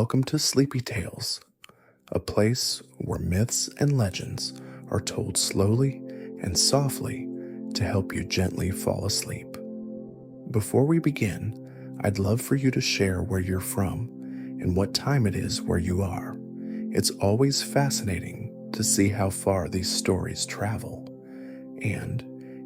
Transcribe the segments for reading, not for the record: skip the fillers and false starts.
Welcome to Sleepy Tales, a place where myths and legends are told slowly and softly to help you gently fall asleep. Before we begin, I'd love for you to share where you're from and what time it is where you are. It's always fascinating to see how far these stories travel. And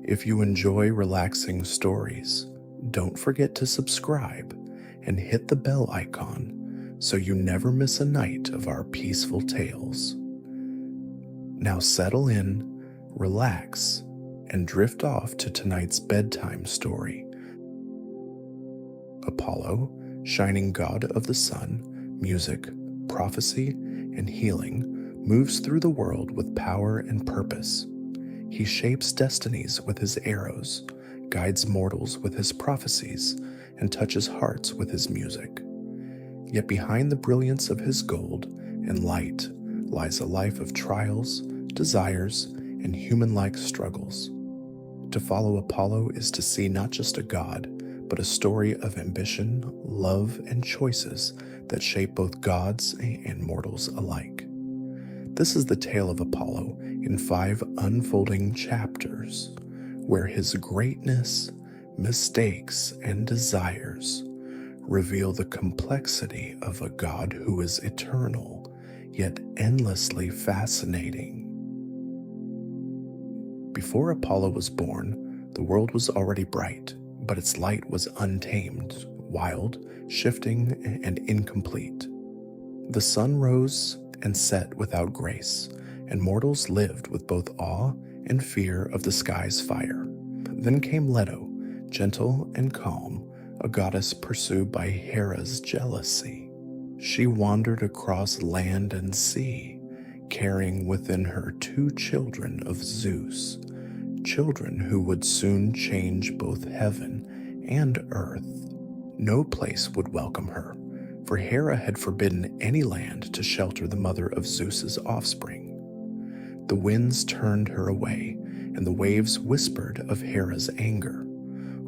if you enjoy relaxing stories, don't forget to subscribe and hit the bell icon so you never miss a night of our peaceful tales. Now settle in, relax, and drift off to tonight's bedtime story. Apollo, shining god of the sun, music, prophecy, and healing, moves through the world with power and purpose. He shapes destinies with his arrows, guides mortals with his prophecies, and touches hearts with his music. Yet behind the brilliance of his gold and light lies a life of trials, desires, and human-like struggles. To follow Apollo is to see not just a god, but a story of ambition, love, and choices that shape both gods and mortals alike. This is the tale of Apollo in 5 unfolding chapters, where his greatness, mistakes, and desires reveal the complexity of a god who is eternal, yet endlessly fascinating. Before Apollo was born, the world was already bright, but its light was untamed, wild, shifting, and incomplete. The sun rose and set without grace, and mortals lived with both awe and fear of the sky's fire. Then came Leto, gentle and calm, a goddess pursued by Hera's jealousy. She wandered across land and sea, carrying within her 2 children of Zeus, children who would soon change both heaven and earth. No place would welcome her, for Hera had forbidden any land to shelter the mother of Zeus's offspring. The winds turned her away, and the waves whispered of Hera's anger.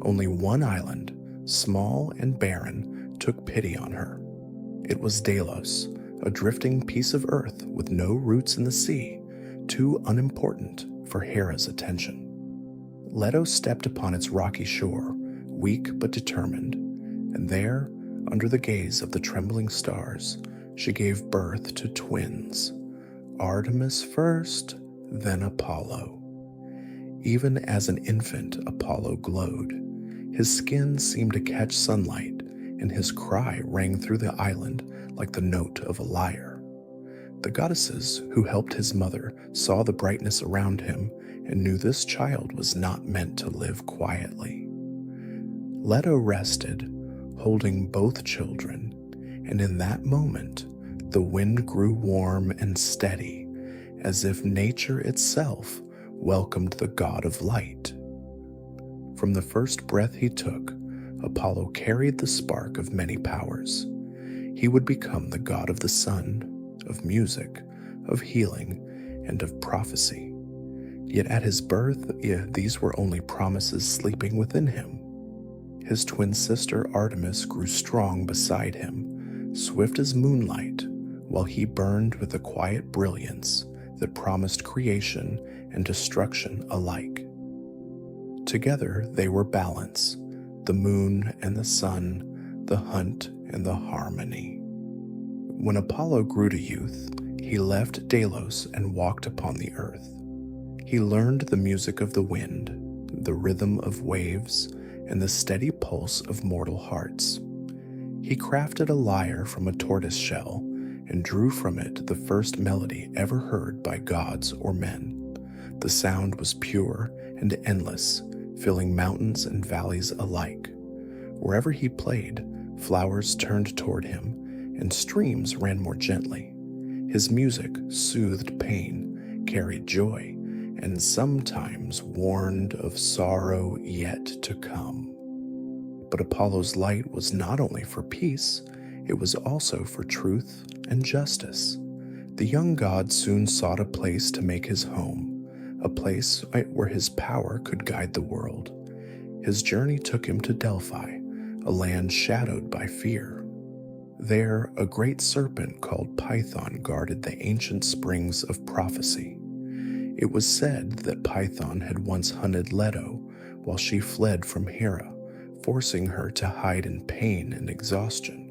Only one island, small and barren, took pity on her. It was Delos, a drifting piece of earth with no roots in the sea, too unimportant for Hera's attention. Leto stepped upon its rocky shore, weak but determined, and there, under the gaze of the trembling stars, she gave birth to twins, Artemis first, then Apollo. Even as an infant, Apollo glowed. His skin seemed to catch sunlight, and his cry rang through the island like the note of a lyre. The goddesses who helped his mother saw the brightness around him and knew this child was not meant to live quietly. Leto rested, holding both children, and in that moment, the wind grew warm and steady, as if nature itself welcomed the god of light. From the first breath he took, Apollo carried the spark of many powers. He would become the god of the sun, of music, of healing, and of prophecy. Yet at his birth, these were only promises sleeping within him. His twin sister Artemis grew strong beside him, swift as moonlight, while he burned with a quiet brilliance that promised creation and destruction alike. Together they were balance, the moon and the sun, the hunt and the harmony. When Apollo grew to youth, he left Delos and walked upon the earth. He learned the music of the wind, the rhythm of waves, and the steady pulse of mortal hearts. He crafted a lyre from a tortoise shell and drew from it the first melody ever heard by gods or men. The sound was pure and endless, filling mountains and valleys alike. Wherever he played, flowers turned toward him, and streams ran more gently. His music soothed pain, carried joy, and sometimes warned of sorrow yet to come. But Apollo's light was not only for peace, it was also for truth and justice. The young god soon sought a place to make his home, a place where his power could guide the world. His journey took him to Delphi, a land shadowed by fear. There, a great serpent called Python guarded the ancient springs of prophecy. It was said that Python had once hunted Leto while she fled from Hera, forcing her to hide in pain and exhaustion.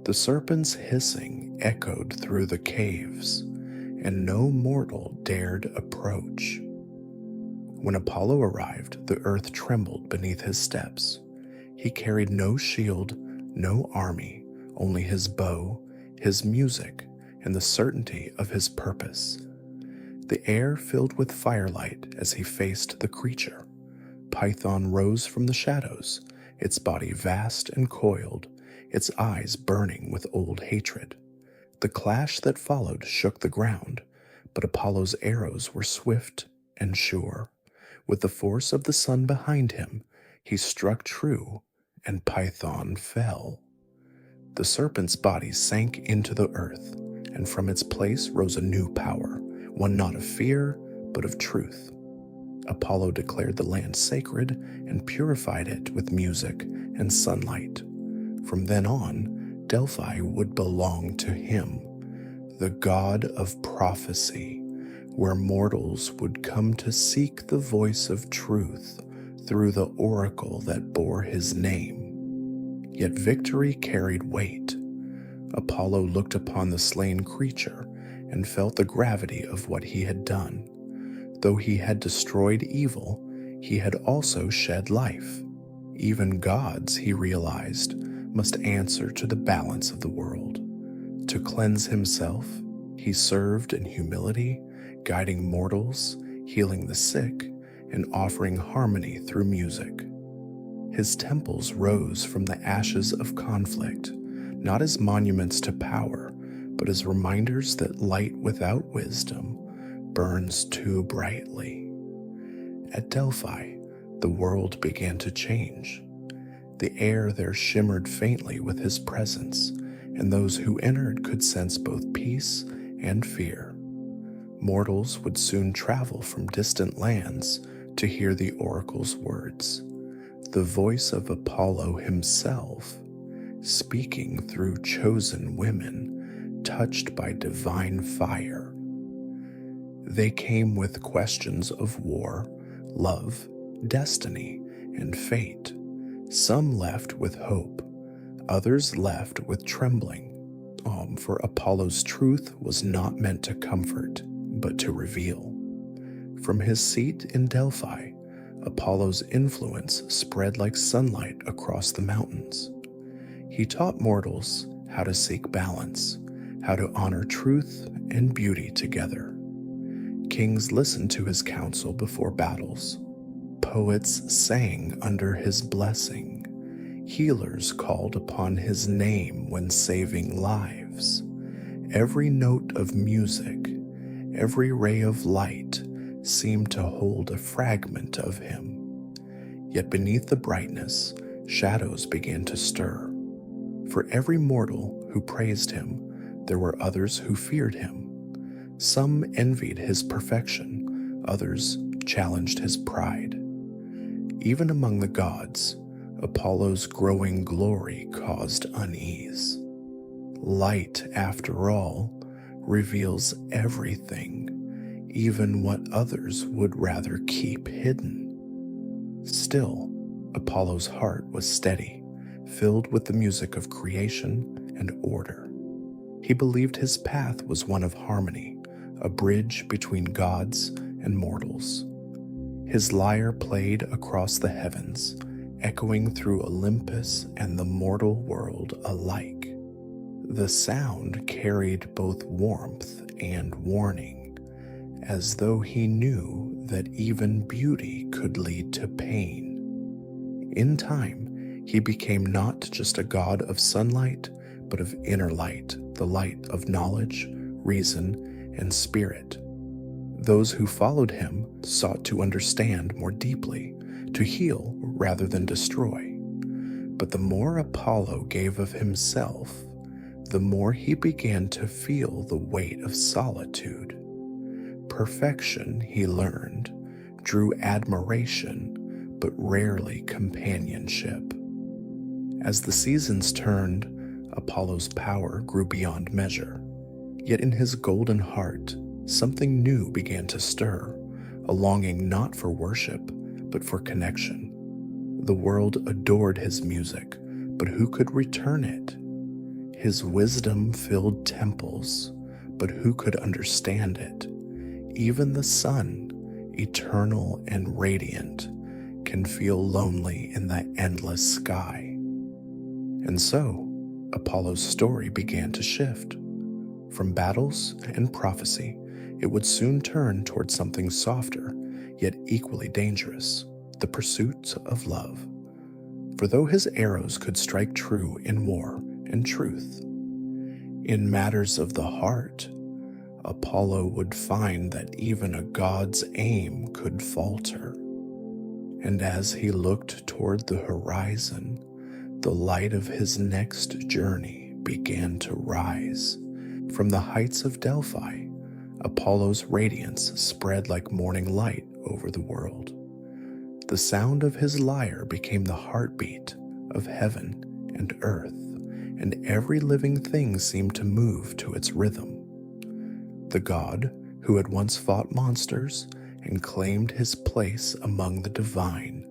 The serpent's hissing echoed through the caves, and no mortal dared approach. When Apollo arrived, the earth trembled beneath his steps. He carried no shield, no army, only his bow, his music, and the certainty of his purpose. The air filled with firelight as he faced the creature. Python rose from the shadows, its body vast and coiled, its eyes burning with old hatred. The clash that followed shook the ground, but Apollo's arrows were swift and sure. With the force of the sun behind him, he struck true, and Python fell. The serpent's body sank into the earth, and from its place rose a new power, one not of fear, but of truth. Apollo declared the land sacred and purified it with music and sunlight. From then on, Delphi would belong to him, the god of prophecy, where mortals would come to seek the voice of truth through the oracle that bore his name. Yet victory carried weight. Apollo looked upon the slain creature and felt the gravity of what he had done. Though he had destroyed evil, he had also shed life. Even gods, he realized, must answer to the balance of the world. To cleanse himself, he served in humility, guiding mortals, healing the sick, and offering harmony through music. His temples rose from the ashes of conflict, not as monuments to power, but as reminders that light without wisdom burns too brightly. At Delphi, the world began to change. The air there shimmered faintly with his presence, and those who entered could sense both peace and fear. Mortals would soon travel from distant lands to hear the oracle's words, the voice of Apollo himself, speaking through chosen women touched by divine fire. They came with questions of war, love, destiny, and fate. Some left with hope, others left with trembling. For Apollo's truth was not meant to comfort, but to reveal. From his seat in Delphi, Apollo's influence spread like sunlight across the mountains. He taught mortals how to seek balance, how to honor truth and beauty together. Kings listened to his counsel before battles. Poets sang under his blessing. Healers called upon his name when saving lives. Every note of music, every ray of light seemed to hold a fragment of him. Yet beneath the brightness, shadows began to stir. For every mortal who praised him, there were others who feared him. Some envied his perfection, others challenged his pride. Even among the gods, Apollo's growing glory caused unease. Light, after all, reveals everything, even what others would rather keep hidden. Still, Apollo's heart was steady, filled with the music of creation and order. He believed his path was one of harmony, a bridge between gods and mortals. His lyre played across the heavens, echoing through Olympus and the mortal world alike. The sound carried both warmth and warning, as though he knew that even beauty could lead to pain. In time, he became not just a god of sunlight, but of inner light, the light of knowledge, reason, and spirit. Those who followed him sought to understand more deeply, to heal rather than destroy. But the more Apollo gave of himself, the more he began to feel the weight of solitude. Perfection, he learned, drew admiration, but rarely companionship. As the seasons turned, Apollo's power grew beyond measure. Yet in his golden heart, something new began to stir, a longing not for worship, but for connection. The world adored his music, but who could return it? His wisdom filled temples, but who could understand it? Even the sun, eternal and radiant, can feel lonely in that endless sky. And so, Apollo's story began to shift. From battles and prophecy, it would soon turn toward something softer, yet equally dangerous, the pursuit of love. For though his arrows could strike true in war and truth, in matters of the heart, Apollo would find that even a god's aim could falter. And as he looked toward the horizon, the light of his next journey began to rise. From the heights of Delphi, Apollo's radiance spread like morning light over the world. The sound of his lyre became the heartbeat of heaven and earth, and every living thing seemed to move to its rhythm. The god, who had once fought monsters and claimed his place among the divine,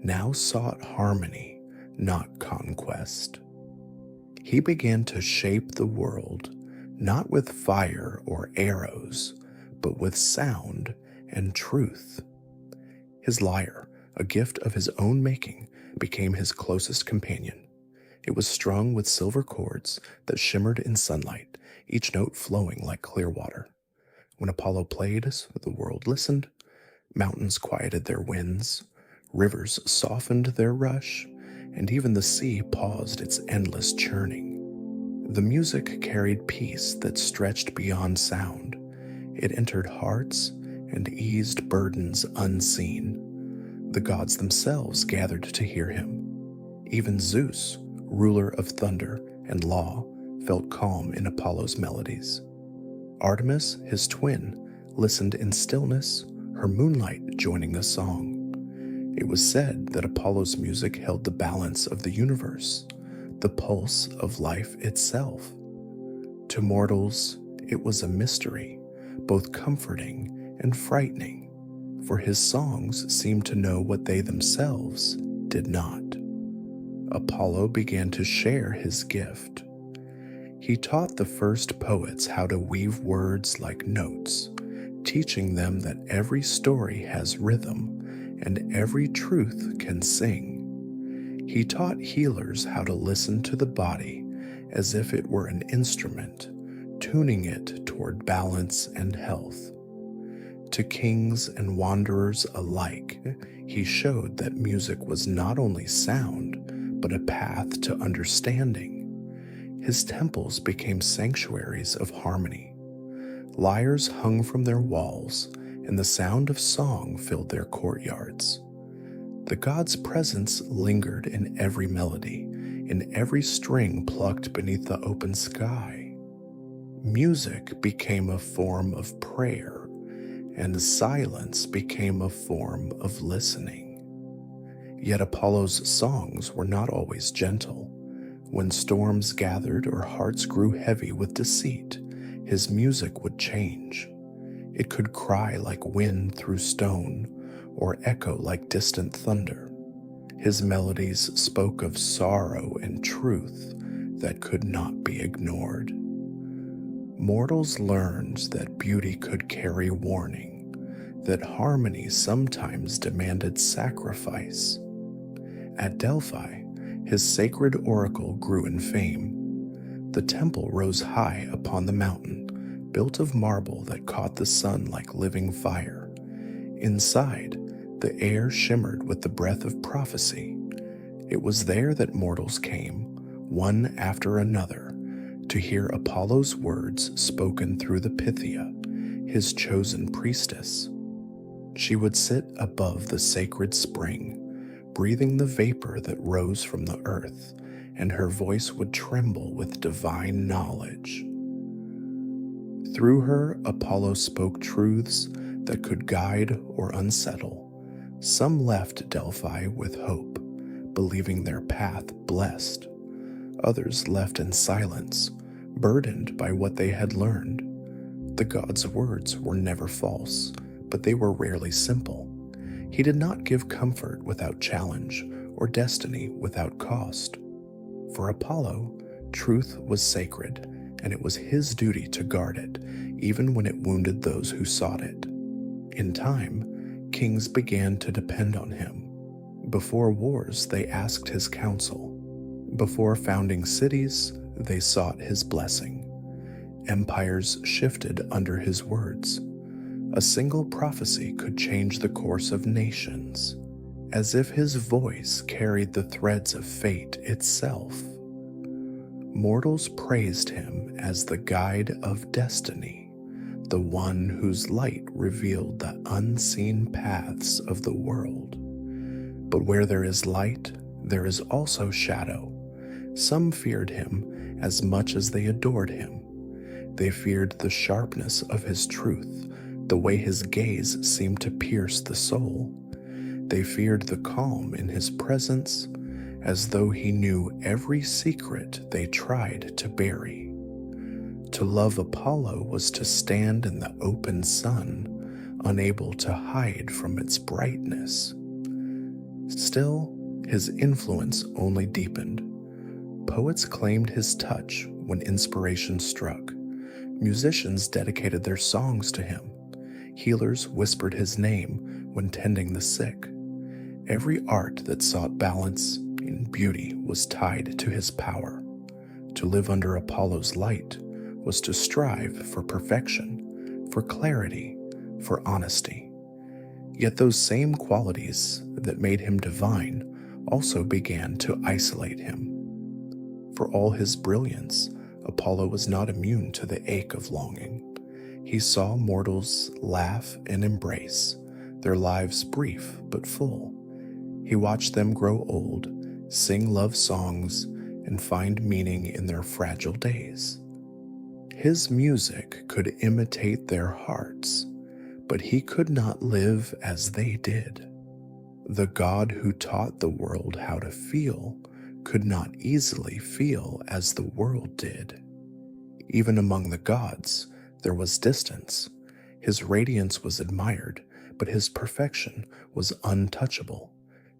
now sought harmony, not conquest. He began to shape the world, not with fire or arrows, but with sound and truth. His lyre, a gift of his own making, became his closest companion. It was strung with silver cords that shimmered in sunlight, each note flowing like clear water. When Apollo played, the world listened. Mountains quieted their winds, rivers softened their rush, and even the sea paused its endless churning. The music carried peace that stretched beyond sound. It entered hearts and eased burdens unseen. The gods themselves gathered to hear him. Even Zeus, ruler of thunder and law, felt calm in Apollo's melodies. Artemis, his twin, listened in stillness, her moonlight joining the song. It was said that Apollo's music held the balance of the universe, the pulse of life itself. To mortals, it was a mystery, both comforting and frightening, for his songs seemed to know what they themselves did not. Apollo began to share his gift. He taught the first poets how to weave words like notes, teaching them that every story has rhythm and every truth can sing. He taught healers how to listen to the body as if it were an instrument, tuning it toward balance and health. To kings and wanderers alike, he showed that music was not only sound, but a path to understanding. His temples became sanctuaries of harmony. Lyres hung from their walls, and the sound of song filled their courtyards. The god's presence lingered in every melody, in every string plucked beneath the open sky. Music became a form of prayer, and silence became a form of listening. Yet Apollo's songs were not always gentle. When storms gathered or hearts grew heavy with deceit, his music would change. It could cry like wind through stone, or echo like distant thunder. His melodies spoke of sorrow and truth that could not be ignored. Mortals learned that beauty could carry warning, that harmony sometimes demanded sacrifice. At Delphi, his sacred oracle grew in fame. The temple rose high upon the mountain, built of marble that caught the sun like living fire. Inside, the air shimmered with the breath of prophecy. It was there that mortals came, one after another, to hear Apollo's words spoken through the Pythia, his chosen priestess. She would sit above the sacred spring, breathing the vapor that rose from the earth, and her voice would tremble with divine knowledge. Through her, Apollo spoke truths that could guide or unsettle. Some left Delphi with hope, believing their path blessed. Others left in silence, burdened by what they had learned. The god's words were never false, but they were rarely simple. He did not give comfort without challenge or destiny without cost. For Apollo, truth was sacred, and it was his duty to guard it, even when it wounded those who sought it. In time, kings began to depend on him. Before wars, they asked his counsel. Before founding cities, they sought his blessing. Empires shifted under his words. A single prophecy could change the course of nations, as if his voice carried the threads of fate itself. Mortals praised him as the guide of destiny, the one whose light revealed the unseen paths of the world. But where there is light, there is also shadow. Some feared him as much as they adored him. They feared the sharpness of his truth, the way his gaze seemed to pierce the soul. They feared the calm in his presence, as though he knew every secret they tried to bury. To love Apollo was to stand in the open sun, unable to hide from its brightness. Still, his influence only deepened. Poets claimed his touch when inspiration struck. Musicians dedicated their songs to him. Healers whispered his name when tending the sick. Every art that sought balance and beauty was tied to his power. To live under Apollo's light was to strive for perfection, for clarity, for honesty. Yet those same qualities that made him divine also began to isolate him. For all his brilliance, Apollo was not immune to the ache of longing. He saw mortals laugh and embrace, their lives brief but full. He watched them grow old, sing love songs, and find meaning in their fragile days. His music could imitate their hearts, but he could not live as they did. The God who taught the world how to feel could not easily feel as the world did. Even among the gods, there was distance. His radiance was admired, but his perfection was untouchable.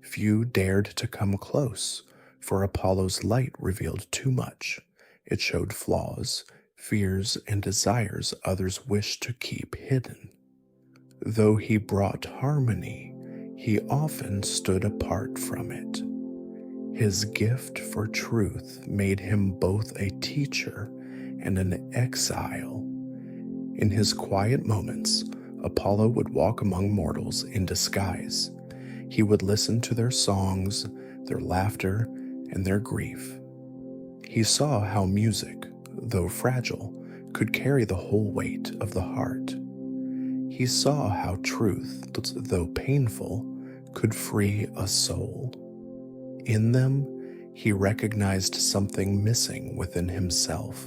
Few dared to come close, for Apollo's light revealed too much. It showed flaws, fears, and desires others wished to keep hidden. Though he brought harmony, he often stood apart from it. His gift for truth made him both a teacher and an exile. In his quiet moments, Apollo would walk among mortals in disguise. He would listen to their songs, their laughter, and their grief. He saw how music, though fragile, could carry the whole weight of the heart. He saw how truth, though painful, could free a soul. In them, he recognized something missing within himself,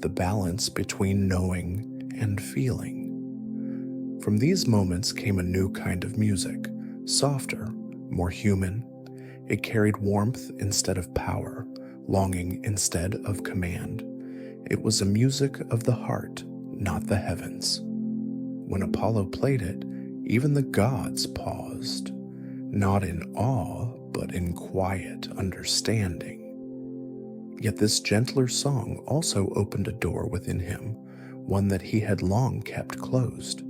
the balance between knowing and feeling. From these moments came a new kind of music, softer, more human. It carried warmth instead of power, longing instead of command. It was a music of the heart, not the heavens. When Apollo played it, even the gods paused, not in awe, but in quiet understanding. Yet this gentler song also opened a door within him, one that he had long kept closed.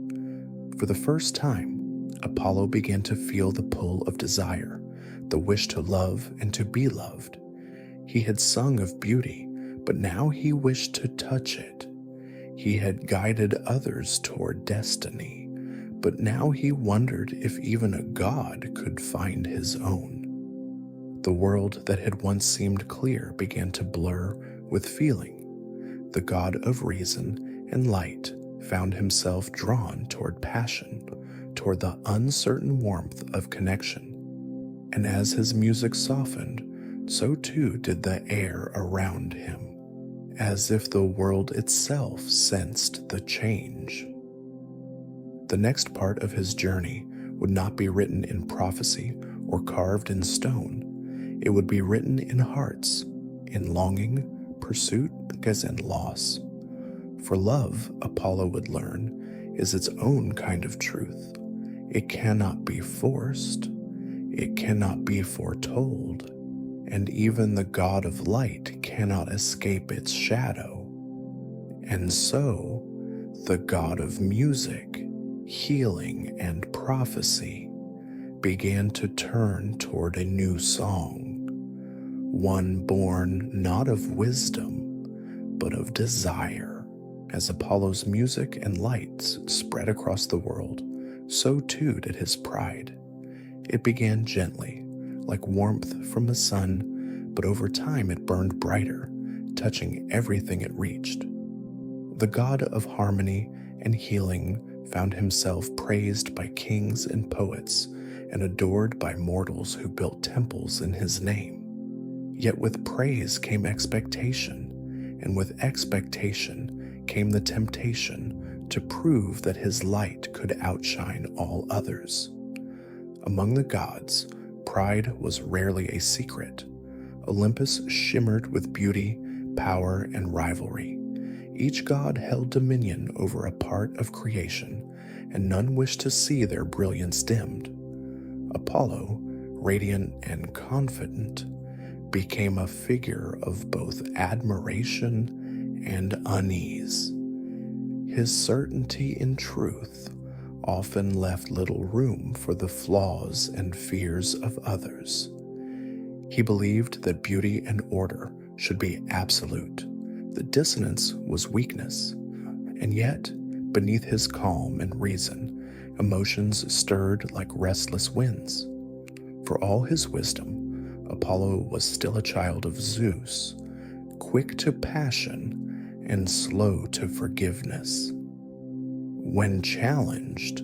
For the first time, Apollo began to feel the pull of desire, the wish to love and to be loved. He had sung of beauty, but now he wished to touch it. He had guided others toward destiny, but now he wondered if even a god could find his own. The world that had once seemed clear began to blur with feeling. The god of reason and light found himself drawn toward passion, toward the uncertain warmth of connection. And as his music softened, so too did the air around him, as if the world itself sensed the change. The next part of his journey would not be written in prophecy or carved in stone. It would be written in hearts, in longing, pursuit as in loss. For love, Apollo would learn, is its own kind of truth. It cannot be forced, it cannot be foretold, and even the god of light cannot escape its shadow. And so, the god of music, healing, and prophecy began to turn toward a new song, one born not of wisdom, but of desire. As Apollo's music and lights spread across the world, so too did his pride. It began gently, like warmth from the sun, but over time it burned brighter, touching everything it reached. The god of harmony and healing found himself praised by kings and poets and adored by mortals who built temples in his name. Yet with praise came expectation, and with expectation came the temptation to prove that his light could outshine all others. Among the gods, pride was rarely a secret. Olympus shimmered with beauty, power, and rivalry. Each god held dominion over a part of creation, and none wished to see their brilliance dimmed. Apollo, radiant and confident, became a figure of both admiration and unease. His certainty in truth often left little room for the flaws and fears of others. He believed that beauty and order should be absolute. The dissonance was weakness, and yet, beneath his calm and reason, emotions stirred like restless winds. For all his wisdom, Apollo was still a child of Zeus, quick to passion and slow to forgiveness. When challenged,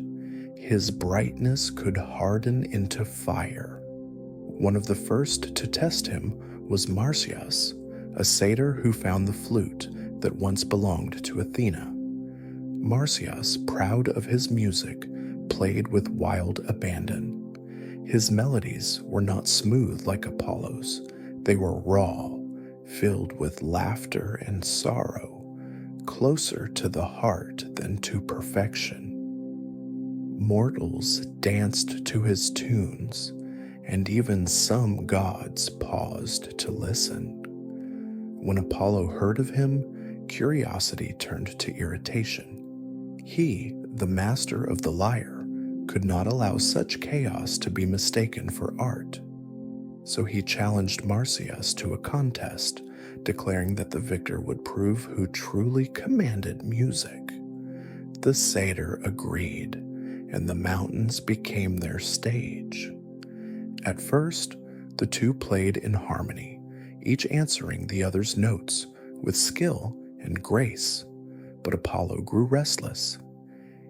his brightness could harden into fire. One of the first to test him was Marsyas, a satyr who found the flute that once belonged to Athena. Marsyas, proud of his music, played with wild abandon. His melodies were not smooth like Apollo's. They were raw, filled with laughter and sorrow, closer to the heart than to perfection. Mortals danced to his tunes, and even some gods paused to listen. When Apollo heard of him, curiosity turned to irritation. He, the master of the lyre, could not allow such chaos to be mistaken for art. So he challenged Marsyas to a contest, declaring that the victor would prove who truly commanded music. The satyr agreed, and the mountains became their stage. At first, the two played in harmony, each answering the other's notes with skill and grace. But Apollo grew restless.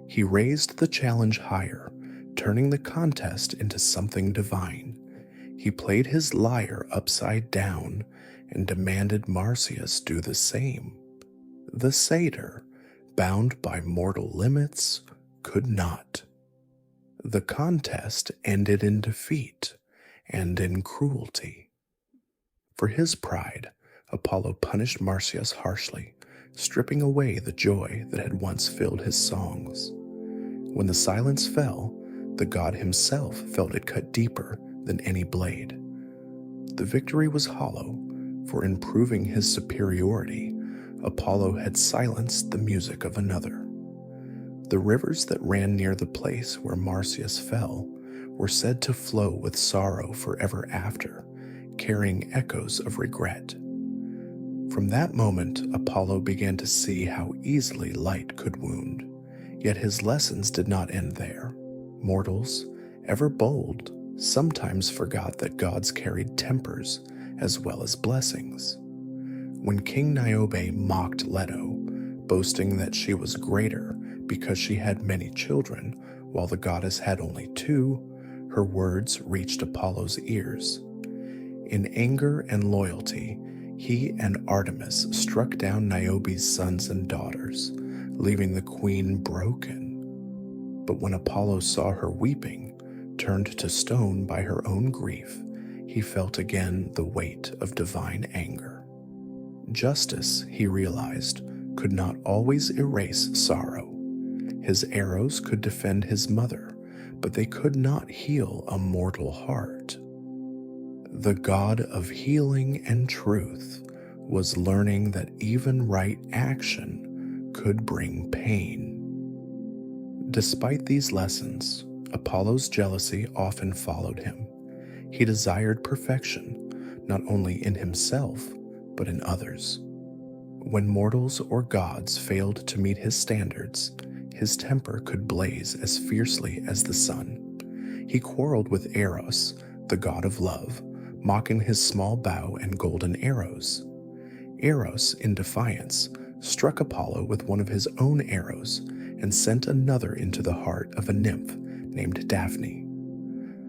He raised the challenge higher, turning the contest into something divine. He played his lyre upside down and demanded Marsyas do the same. The satyr, bound by mortal limits, could not. The contest ended in defeat and in cruelty. For his pride, Apollo punished Marsyas harshly, stripping away the joy that had once filled his songs. When the silence fell, the god himself felt it cut deeper than any blade. The victory was hollow, for in proving his superiority, Apollo had silenced the music of another. The rivers that ran near the place where Marsyas fell were said to flow with sorrow forever after, carrying echoes of regret. From that moment, Apollo began to see how easily light could wound. Yet his lessons did not end there. Mortals, ever bold, sometimes forgot that gods carried tempers as well as blessings. When King Niobe mocked Leto, boasting that she was greater because she had many children while the goddess had only two, her words reached Apollo's ears. In anger and loyalty, he and Artemis struck down Niobe's sons and daughters, leaving the queen broken. But when Apollo saw her weeping, turned to stone by her own grief, he felt again the weight of divine anger. Justice, he realized, could not always erase sorrow. His arrows could defend his mother, but they could not heal a mortal heart. The God of healing and truth was learning that even right action could bring pain. Despite these lessons, Apollo's jealousy often followed him. He desired perfection, not only in himself, but in others. When mortals or gods failed to meet his standards, his temper could blaze as fiercely as the sun. He quarreled with Eros, the god of love, mocking his small bow and golden arrows. Eros, in defiance, struck Apollo with one of his own arrows and sent another into the heart of a nymph named Daphne.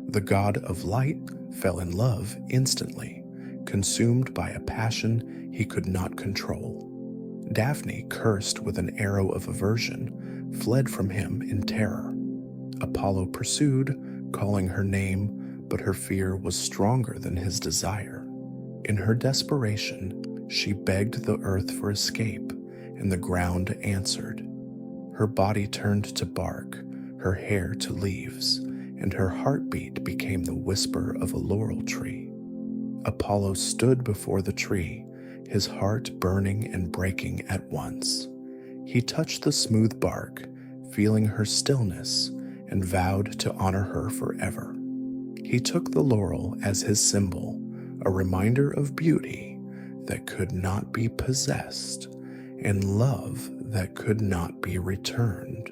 The god of light fell in love instantly, consumed by a passion he could not control. Daphne, cursed with an arrow of aversion, fled from him in terror. Apollo pursued, calling her name, but her fear was stronger than his desire. In her desperation, she begged the earth for escape, and the ground answered. Her body turned to bark, her hair to leaves, and her heartbeat became the whisper of a laurel tree. Apollo stood before the tree, his heart burning and breaking at once. He touched the smooth bark, feeling her stillness, and vowed to honor her forever. He took the laurel as his symbol, a reminder of beauty that could not be possessed, and love that could not be returned.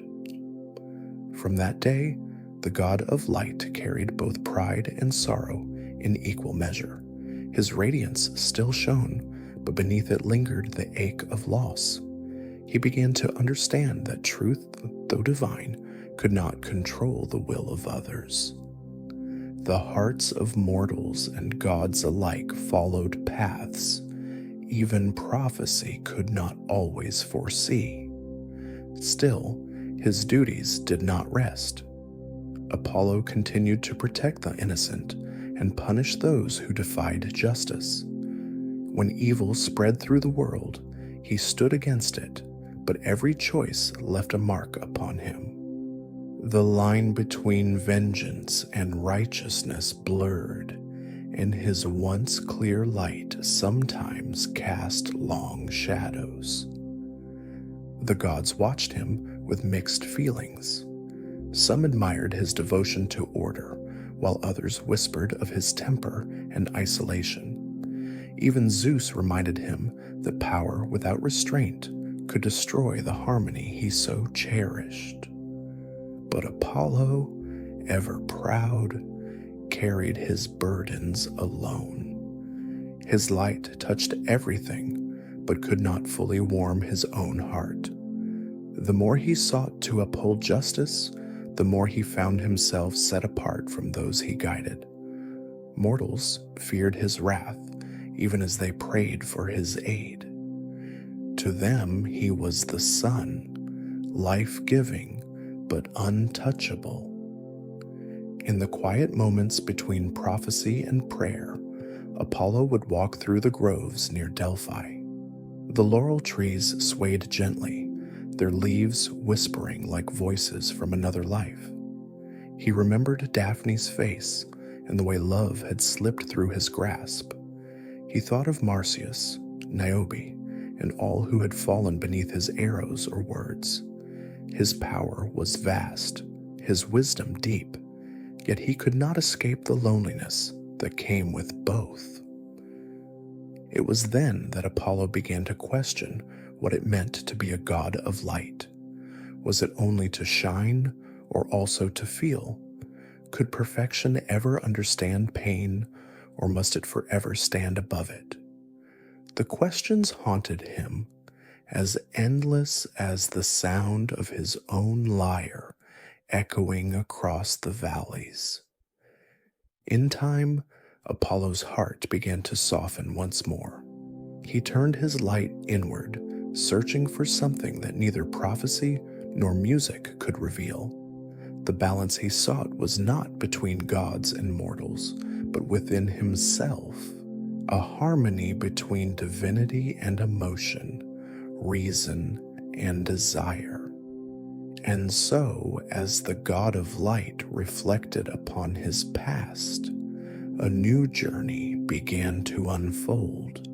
From that day, the god of light carried both pride and sorrow in equal measure. His radiance still shone, but beneath it lingered the ache of loss. He began to understand that truth, though divine, could not control the will of others. The hearts of mortals and gods alike followed paths even prophecy could not always foresee. Still, his duties did not rest. Apollo continued to protect the innocent and punish those who defied justice. When evil spread through the world, he stood against it, but every choice left a mark upon him. The line between vengeance and righteousness blurred, and his once clear light sometimes cast long shadows. The gods watched him with mixed feelings. Some admired his devotion to order, while others whispered of his temper and isolation. Even Zeus reminded him that power without restraint could destroy the harmony he so cherished. But Apollo, ever proud, carried his burdens alone. His light touched everything, but could not fully warm his own heart. The more he sought to uphold justice, the more he found himself set apart from those he guided. Mortals feared his wrath, even as they prayed for his aid. To them he was the sun, life-giving but untouchable. In the quiet moments between prophecy and prayer, Apollo would walk through the groves near Delphi. The laurel trees swayed gently, their leaves whispering like voices from another life. He remembered Daphne's face and the way love had slipped through his grasp. He thought of Marsyas, Niobe, and all who had fallen beneath his arrows or words. His power was vast, his wisdom deep, yet he could not escape the loneliness that came with both. It was then that Apollo began to question what it meant to be a god of light. Was it only to shine, or also to feel? Could perfection ever understand pain, or must it forever stand above it? The questions haunted him, as endless as the sound of his own lyre echoing across the valleys. In time, Apollo's heart began to soften once more. He turned his light inward, searching for something that neither prophecy nor music could reveal. The balance he sought was not between gods and mortals, but within himself. a harmony between divinity and emotion, reason and desire. And so, as the god of light reflected upon his past, a new journey began to unfold.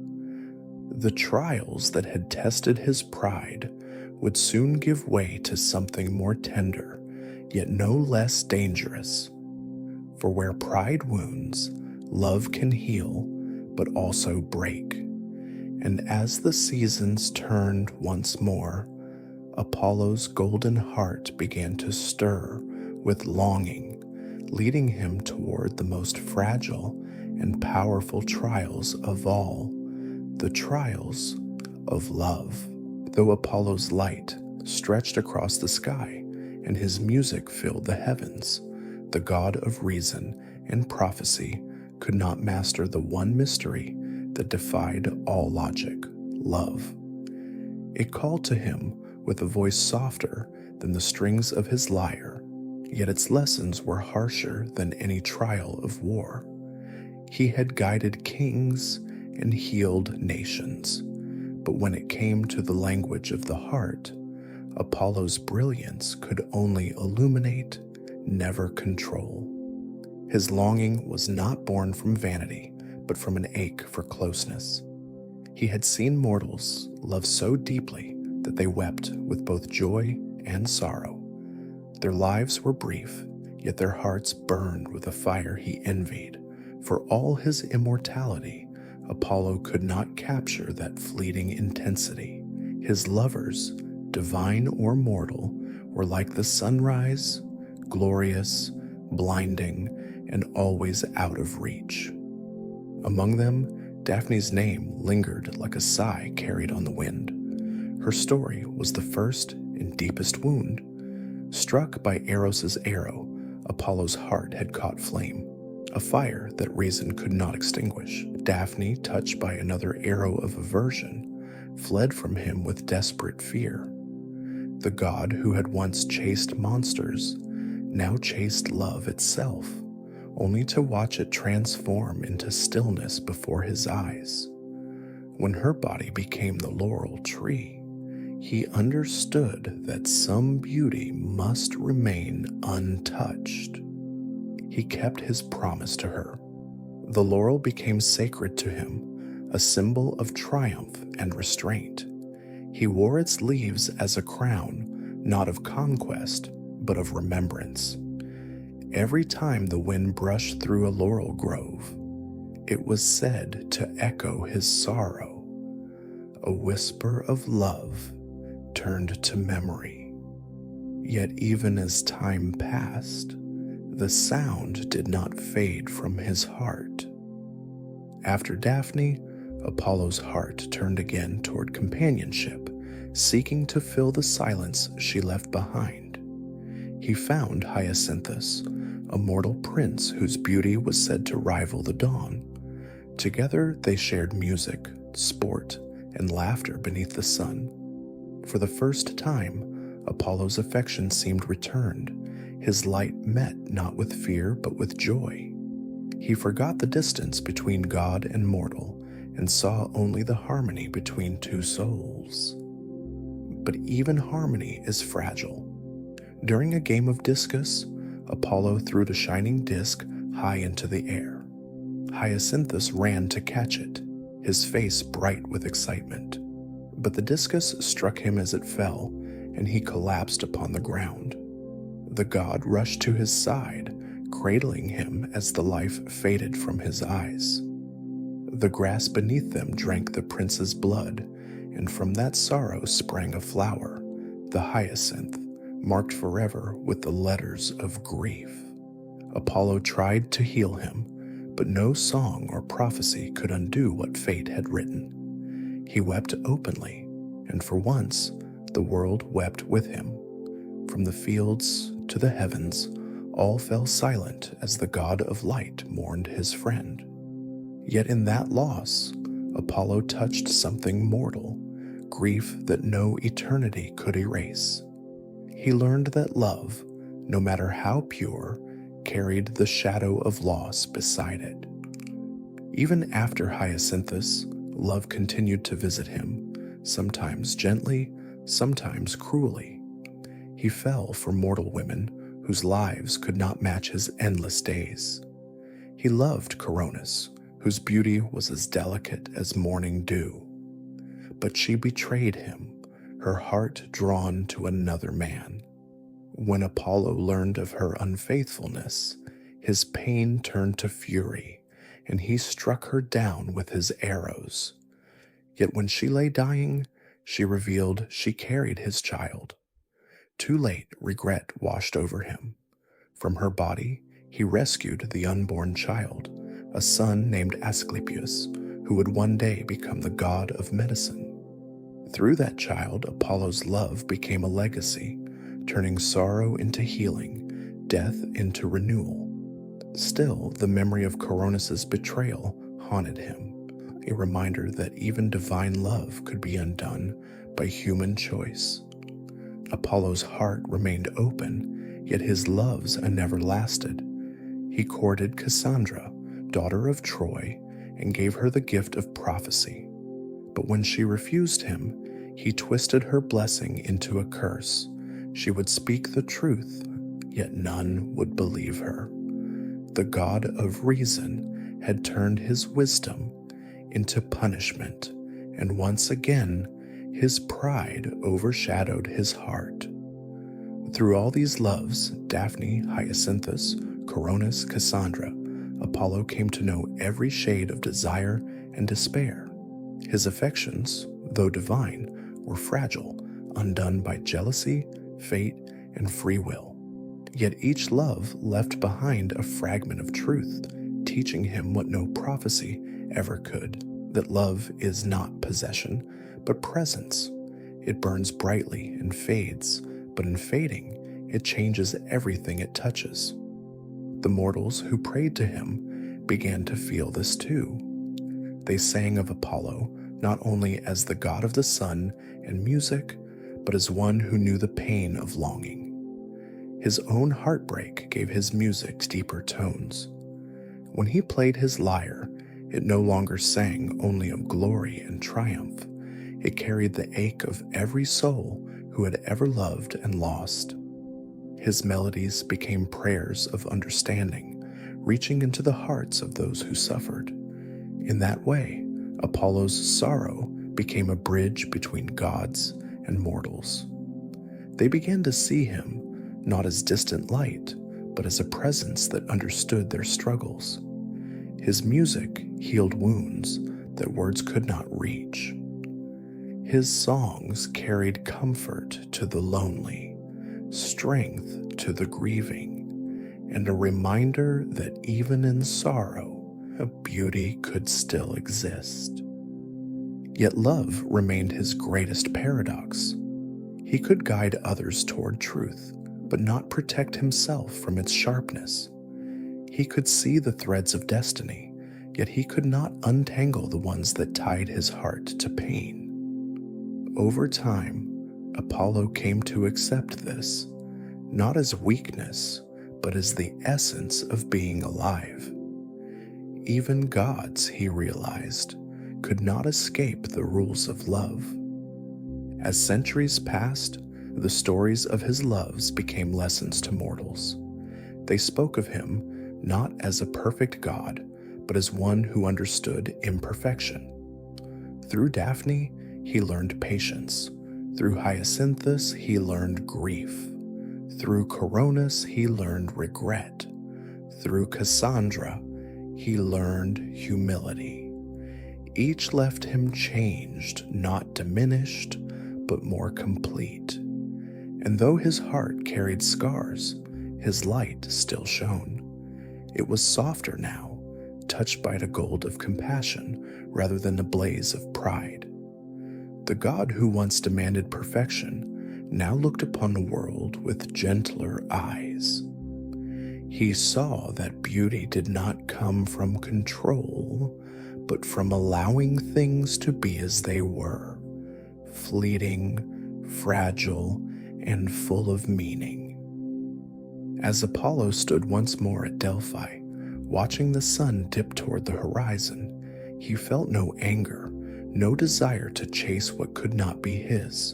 The trials that had tested his pride would soon give way to something more tender, yet no less dangerous. For where pride wounds, love can heal, but also break. And as the seasons turned once more, Apollo's golden heart began to stir with longing, leading him toward the most fragile and powerful trials of all, the trials of love. Though Apollo's light stretched across the sky and his music filled the heavens, the god of reason and prophecy could not master the one mystery that defied all logic: love. It called to him with a voice softer than the strings of his lyre, yet its lessons were harsher than any trial of war. He had guided kings and healed nations, but when it came to the language of the heart, Apollo's brilliance could only illuminate, never control. His longing was not born from vanity, but from an ache for closeness. He had seen mortals love so deeply that they wept with both joy and sorrow. Their lives were brief, yet their hearts burned with a fire he envied. For all his immortality, Apollo could not capture that fleeting intensity. His lovers, divine or mortal, were like the sunrise, glorious, blinding, and always out of reach. Among them, Daphne's name lingered like a sigh carried on the wind. Her story was the first and deepest wound. Struck by Eros's arrow, Apollo's heart had caught flame, a fire that reason could not extinguish. Daphne, touched by another arrow of aversion, fled from him with desperate fear. The god who had once chased monsters now chased love itself, only to watch it transform into stillness before his eyes. When her body became the laurel tree, he understood that some beauty must remain untouched. He kept his promise to her. The laurel became sacred to him, a symbol of triumph and restraint. He wore its leaves as a crown, not of conquest, but of remembrance. Every time the wind brushed through a laurel grove, it was said to echo his sorrow. A whisper of love turned to memory. Yet even as time passed, the sound did not fade from his heart. After Daphne, Apollo's heart turned again toward companionship, seeking to fill the silence she left behind. He found Hyacinthus, a mortal prince whose beauty was said to rival the dawn. Together they shared music, sport, and laughter beneath the sun. For the first time, Apollo's affection seemed returned. His light met not with fear but with joy. He forgot the distance between God and mortal and saw only the harmony between two souls. But even harmony is fragile. During a game of discus, Apollo threw the shining disc high into the air. Hyacinthus ran to catch it, his face bright with excitement. But the discus struck him as it fell, and he collapsed upon the ground. The god rushed to his side, cradling him as the life faded from his eyes. The grass beneath them drank the prince's blood, and from that sorrow sprang a flower, the hyacinth, marked forever with the letters of grief. Apollo tried to heal him, but no song or prophecy could undo what fate had written. He wept openly, and for once, the world wept with him. From the fields to the heavens, all fell silent as the god of light mourned his friend. Yet in that loss, Apollo touched something mortal, grief that no eternity could erase. He learned that love, no matter how pure, carried the shadow of loss beside it. Even after Hyacinthus, love continued to visit him, sometimes gently, sometimes cruelly. He fell for mortal women whose lives could not match his endless days. He loved Coronis, whose beauty was as delicate as morning dew. But she betrayed him, her heart drawn to another man. When Apollo learned of her unfaithfulness, his pain turned to fury, and he struck her down with his arrows. Yet when she lay dying, she revealed she carried his child. Too late, regret washed over him. From her body, he rescued the unborn child, a son named Asclepius, who would one day become the god of medicine. Through that child, Apollo's love became a legacy, turning sorrow into healing, death into renewal. Still, the memory of Coronis's betrayal haunted him, a reminder that even divine love could be undone by human choice. Apollo's heart remained open, yet his loves never lasted. He courted Cassandra, daughter of Troy, and gave her the gift of prophecy. But when she refused him, he twisted her blessing into a curse. She would speak the truth, yet none would believe her. The god of reason had turned his wisdom into punishment, and once again, his pride overshadowed his heart. Through all these loves, Daphne, Hyacinthus, Coronis, Cassandra, Apollo came to know every shade of desire and despair. His affections, though divine, were fragile, undone by jealousy, fate, and free will. Yet each love left behind a fragment of truth, teaching him what no prophecy ever could, that love is not possession, but presence. It burns brightly and fades, but in fading, it changes everything it touches. The mortals who prayed to him began to feel this too. They sang of Apollo not only as the god of the sun and music, but as one who knew the pain of longing. His own heartbreak gave his music deeper tones. When he played his lyre, it no longer sang only of glory and triumph. It carried the ache of every soul who had ever loved and lost. His melodies became prayers of understanding, reaching into the hearts of those who suffered. In that way, Apollo's sorrow became a bridge between gods and mortals. They began to see him not as distant light, but as a presence that understood their struggles. His music healed wounds that words could not reach. His songs carried comfort to the lonely, strength to the grieving, and a reminder that even in sorrow, a beauty could still exist. Yet love remained his greatest paradox. He could guide others toward truth, but not protect himself from its sharpness. He could see the threads of destiny, yet he could not untangle the ones that tied his heart to pain. Over time, Apollo came to accept this, not as weakness, but as the essence of being alive. Even gods, he realized, could not escape the rules of love. As centuries passed, the stories of his loves became lessons to mortals. They spoke of him not as a perfect god, but as one who understood imperfection. Through Daphne, he learned patience. Through Hyacinthus, he learned grief. Through Coronis, he learned regret. Through Cassandra, he learned humility. Each left him changed, not diminished, but more complete. And though his heart carried scars, his light still shone. It was softer now, touched by the gold of compassion rather than the blaze of pride. The god who once demanded perfection now looked upon the world with gentler eyes. He saw that beauty did not come from control, but from allowing things to be as they were, fleeting, fragile, and full of meaning. As Apollo stood once more at Delphi, Watching the sun dip toward the horizon, he felt no anger, no desire to chase what could not be his.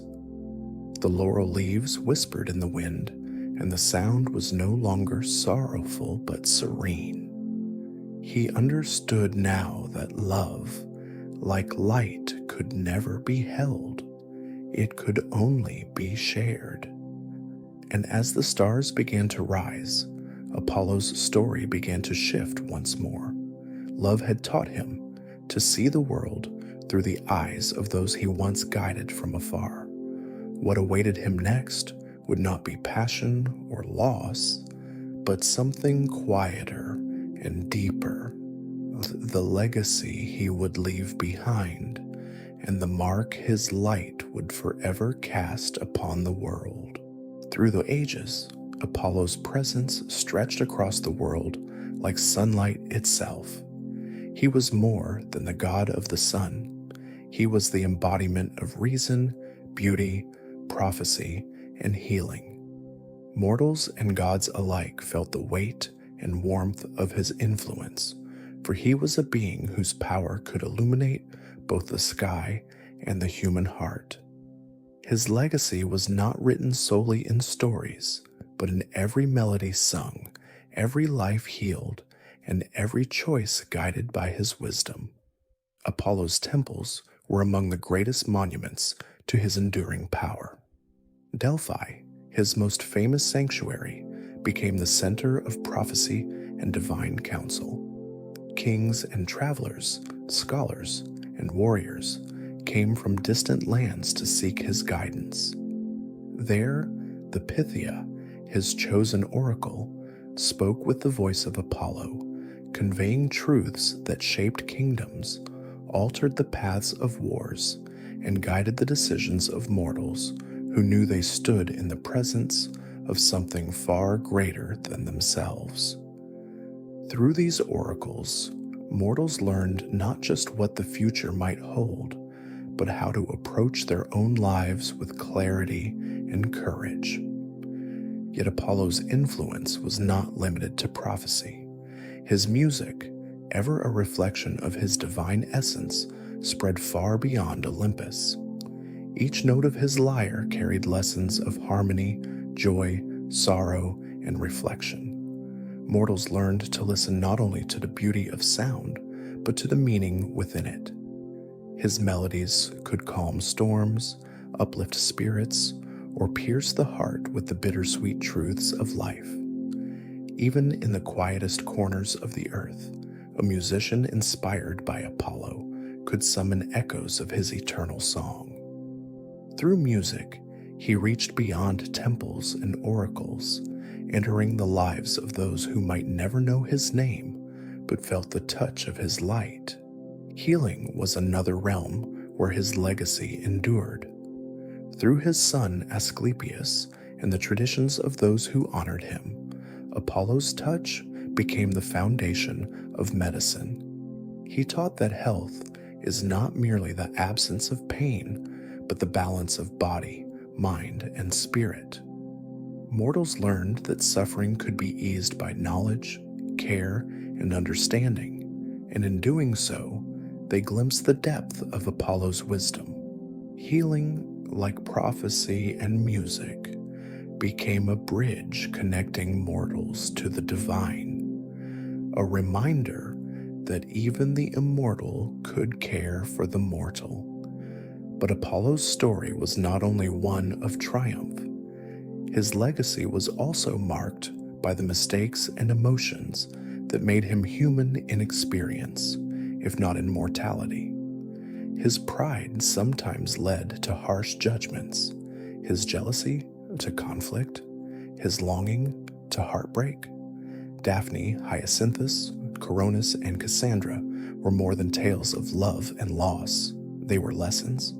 The laurel leaves whispered in the wind, and the sound was no longer sorrowful but serene. He understood now that love, like light, could never be held. It could only be shared. And as the stars began to rise, Apollo's story began to shift once more. Love had taught him to see the world through the eyes of those he once guided from afar. What awaited him next would not be passion or loss, but something quieter and deeper, the legacy he would leave behind, and the mark his light would forever cast upon the world. Through the ages, Apollo's presence stretched across the world like sunlight itself. He was more than the god of the sun. He was the embodiment of reason, beauty, prophecy, and healing. Mortals and gods alike felt the weight and warmth of his influence, for he was a being whose power could illuminate both the sky and the human heart. His legacy was not written solely in stories, but in every melody sung, every life healed, and every choice guided by his wisdom. Apollo's temples were among the greatest monuments to his enduring power. Delphi, his most famous sanctuary, became the center of prophecy and divine counsel. Kings and travelers, scholars, and warriors came from distant lands to seek his guidance. There, the Pythia, his chosen oracle, spoke with the voice of Apollo, conveying truths that shaped kingdoms, altered the paths of wars, and guided the decisions of mortals who knew they stood in the presence of something far greater than themselves. Through these oracles, mortals learned not just what the future might hold, but how to approach their own lives with clarity and courage. Yet Apollo's influence was not limited to prophecy. His music, ever a reflection of his divine essence, spread far beyond Olympus. Each note of his lyre carried lessons of harmony, joy, sorrow, and reflection. Mortals learned to listen not only to the beauty of sound, but to the meaning within it. His melodies could calm storms, uplift spirits, or pierce the heart with the bittersweet truths of life. Even in the quietest corners of the earth, a musician inspired by Apollo could summon echoes of his eternal song. Through music, he reached beyond temples and oracles, entering the lives of those who might never know his name, but felt the touch of his light. Healing was another realm where his legacy endured. Through his son Asclepius and the traditions of those who honored him, Apollo's touch became the foundation of medicine. He taught that health is not merely the absence of pain, but the balance of body, mind, and spirit. Mortals learned that suffering could be eased by knowledge, care, and understanding, and in doing so, they glimpsed the depth of Apollo's wisdom. Healing, like prophecy and music, became a bridge connecting mortals to the divine, a reminder that even the immortal could care for the mortal. But Apollo's story was not only one of triumph. His legacy was also marked by the mistakes and emotions that made him human in experience, if not in mortality. His pride sometimes led to harsh judgments, his jealousy to conflict, his longing to heartbreak. Daphne, Hyacinthus, Coronis, and Cassandra were more than tales of love and loss. They were lessons.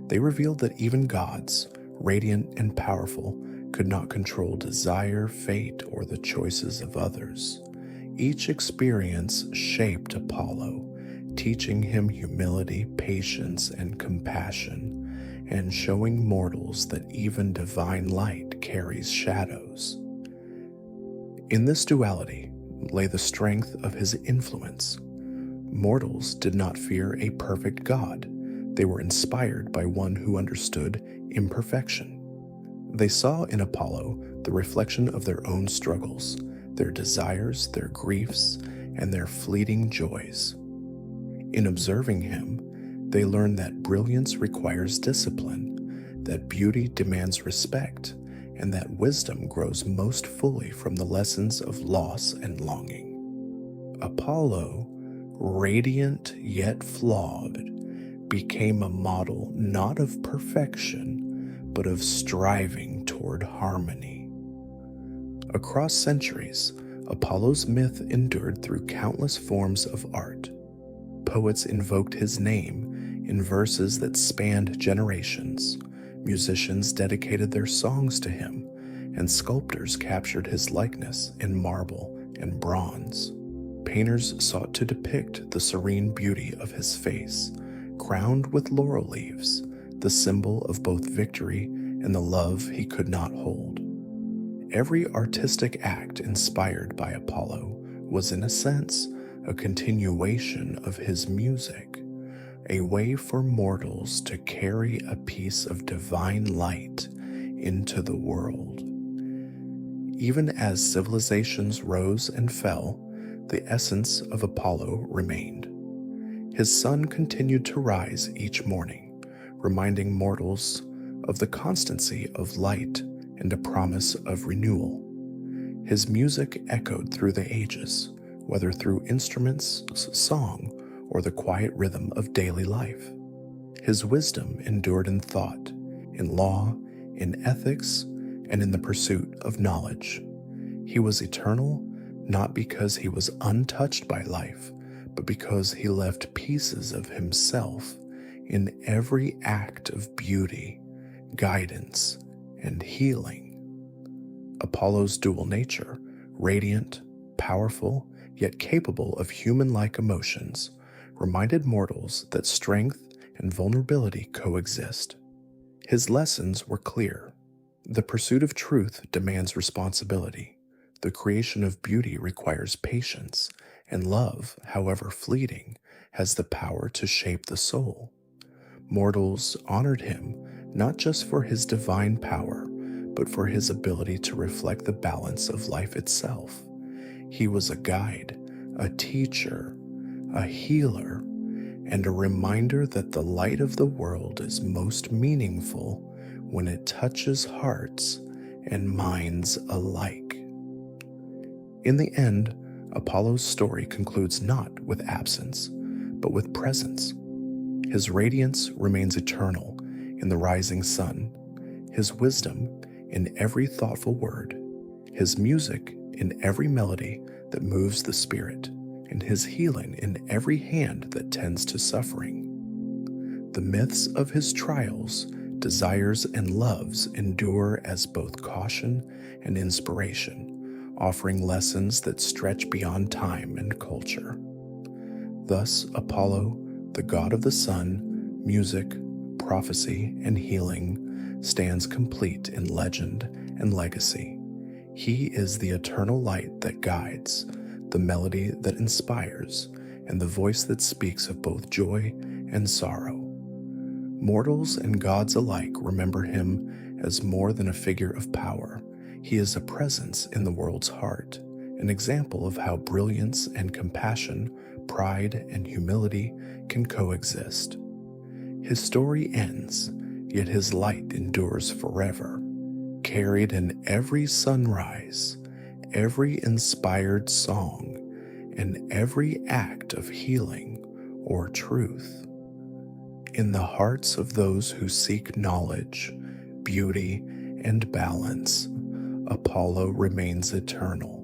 They revealed that even gods, radiant and powerful, could not control desire, fate, or the choices of others. Each experience shaped Apollo, teaching him humility, patience, and compassion, and showing mortals that even divine light carries shadows. In this duality, lay the strength of his influence. Mortals did not fear a perfect God. They were inspired by one who understood imperfection. They saw in Apollo the reflection of their own struggles, their desires, their griefs, and their fleeting joys. In observing him, they learned that brilliance requires discipline, that beauty demands respect, and that wisdom grows most fully from the lessons of loss and longing. Apollo, radiant yet flawed, became a model not of perfection, but of striving toward harmony. Across centuries, Apollo's myth endured through countless forms of art. Poets invoked his name in verses that spanned generations. Musicians dedicated their songs to him, and sculptors captured his likeness in marble and bronze. Painters sought to depict the serene beauty of his face, crowned with laurel leaves, the symbol of both victory and the love he could not hold. Every artistic act inspired by Apollo was, in a sense, a continuation of his music, a way for mortals to carry a piece of divine light into the world. Even as civilizations rose and fell, the essence of Apollo remained. His sun continued to rise each morning, reminding mortals of the constancy of light and a promise of renewal. His music echoed through the ages, whether through instruments, song, or the quiet rhythm of daily life. His wisdom endured in thought, in law, in ethics, and in the pursuit of knowledge. He was eternal, not because he was untouched by life, but because he left pieces of himself in every act of beauty, guidance, and healing. Apollo's dual nature, radiant, powerful, yet capable of human-like emotions, reminded mortals that strength and vulnerability coexist. His lessons were clear. The pursuit of truth demands responsibility. The creation of beauty requires patience, and love, however fleeting, has the power to shape the soul. Mortals honored him not just for his divine power, but for his ability to reflect the balance of life itself. He was a guide, a teacher, a healer, and a reminder that the light of the world is most meaningful when it touches hearts and minds alike. In the end, Apollo's story concludes not with absence, but with presence. His radiance remains eternal in the rising sun, his wisdom in every thoughtful word, his music in every melody that moves the spirit, and his healing in every hand that tends to suffering. The myths of his trials, desires, and loves endure as both caution and inspiration, offering lessons that stretch beyond time and culture. Thus, Apollo, the god of the sun, music, prophecy, and healing, stands complete in legend and legacy. He is the eternal light that guides, the melody that inspires, and the voice that speaks of both joy and sorrow. Mortals and gods alike remember him as more than a figure of power. He is a presence in the world's heart, an example of how brilliance and compassion, pride and humility can coexist. His story ends, yet his light endures forever, carried in every sunrise, every inspired song, and every act of healing or truth. In the hearts of those who seek knowledge, beauty, and balance, Apollo remains eternal,